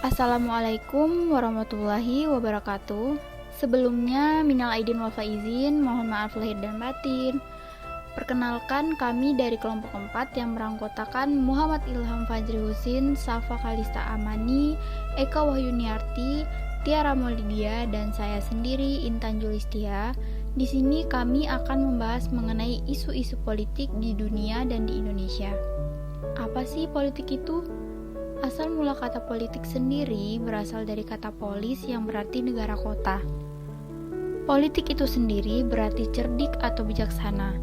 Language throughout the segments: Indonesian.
Assalamualaikum warahmatullahi wabarakatuh. Sebelumnya, minal aidin wal faizin, mohon maaf lahir dan batin. Perkenalkan, kami dari kelompok 4 yang beranggotakan Muhammad Ilham Fajri Husin, Safa Kalista Amani, Eka Wahyuniarti, Tiara Maulidia, dan saya sendiri Intan Julistia. Di sini kami akan membahas mengenai isu-isu politik di dunia dan di Indonesia. Apa sih politik itu? Asal mula kata politik sendiri berasal dari kata polis yang berarti negara kota. Politik itu sendiri berarti cerdik atau bijaksana,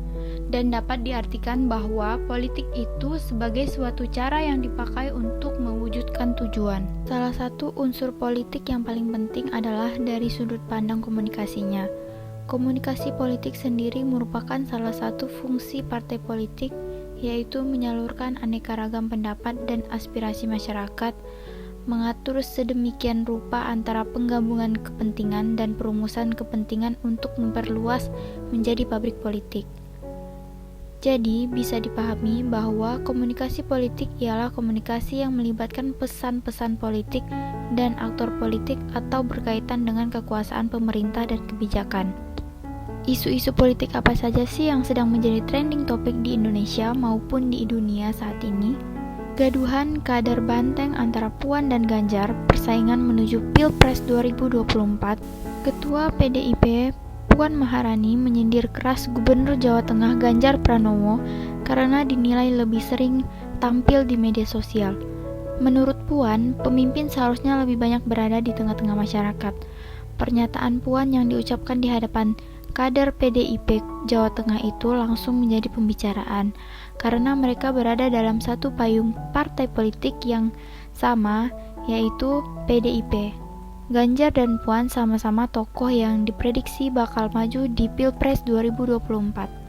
dan dapat diartikan bahwa politik itu sebagai suatu cara yang dipakai untuk mewujudkan tujuan. Salah satu unsur politik yang paling penting adalah dari sudut pandang komunikasinya. Komunikasi politik sendiri merupakan salah satu fungsi partai politik, yaitu menyalurkan aneka ragam pendapat dan aspirasi masyarakat, mengatur sedemikian rupa antara penggabungan kepentingan dan perumusan kepentingan untuk memperluas menjadi pabrik politik. Jadi, bisa dipahami bahwa komunikasi politik ialah komunikasi yang melibatkan pesan-pesan politik dan aktor politik atau berkaitan dengan kekuasaan pemerintah dan kebijakan. Isu-isu politik apa saja sih yang sedang menjadi trending topik di Indonesia maupun di dunia saat ini? Gaduhan kadar banteng antara Puan dan Ganjar, persaingan menuju Pilpres 2024. Ketua PDIP Puan Maharani menyindir keras Gubernur Jawa Tengah Ganjar Pranowo karena dinilai lebih sering tampil di media sosial. Menurut Puan, pemimpin seharusnya lebih banyak berada di tengah-tengah masyarakat. Pernyataan Puan yang diucapkan di hadapan kader PDIP Jawa Tengah itu langsung menjadi pembicaraan karena mereka berada dalam satu payung partai politik yang sama, yaitu PDIP. Ganjar dan Puan sama-sama tokoh yang diprediksi bakal maju di Pilpres 2024.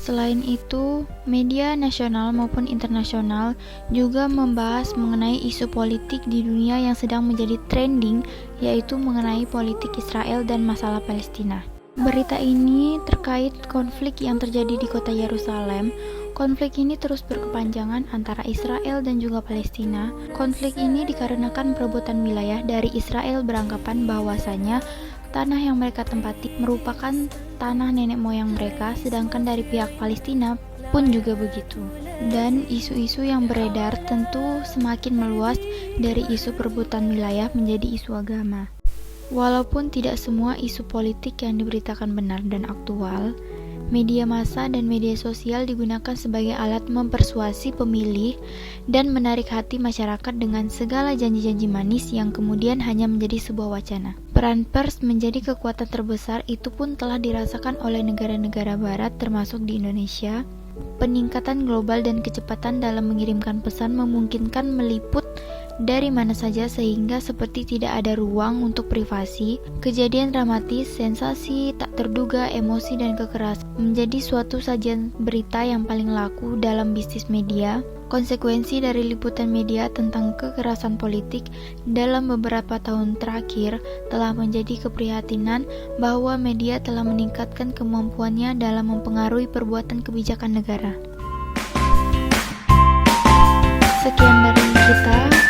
Selain itu, media nasional maupun internasional juga membahas mengenai isu politik di dunia yang sedang menjadi trending, yaitu mengenai politik Israel dan masalah Palestina. Berita ini terkait konflik yang terjadi di kota Yerusalem. Konflik ini terus berkepanjangan antara Israel dan juga Palestina. Konflik ini dikarenakan perebutan wilayah dari Israel beranggapan bahwasanya tanah yang mereka tempati merupakan tanah nenek moyang mereka, sedangkan dari pihak Palestina pun juga begitu. Dan isu-isu yang beredar tentu semakin meluas dari isu perebutan wilayah menjadi isu agama. Walaupun tidak semua isu politik yang diberitakan benar dan aktual, media massa dan media sosial digunakan sebagai alat mempersuasi pemilih dan menarik hati masyarakat dengan segala janji-janji manis yang kemudian hanya menjadi sebuah wacana. Peran pers menjadi kekuatan terbesar itu pun telah dirasakan oleh negara-negara barat termasuk di Indonesia. Peningkatan global dan kecepatan dalam mengirimkan pesan memungkinkan meliput dari mana saja sehingga seperti tidak ada ruang untuk privasi. Kejadian dramatis, sensasi, tak terduga, emosi dan kekerasan menjadi suatu sajian berita yang paling laku dalam bisnis media. Konsekuensi dari liputan media tentang kekerasan politik dalam beberapa tahun terakhir telah menjadi keprihatinan bahwa media telah meningkatkan kemampuannya dalam mempengaruhi perbuatan kebijakan negara. Sekian dari kita.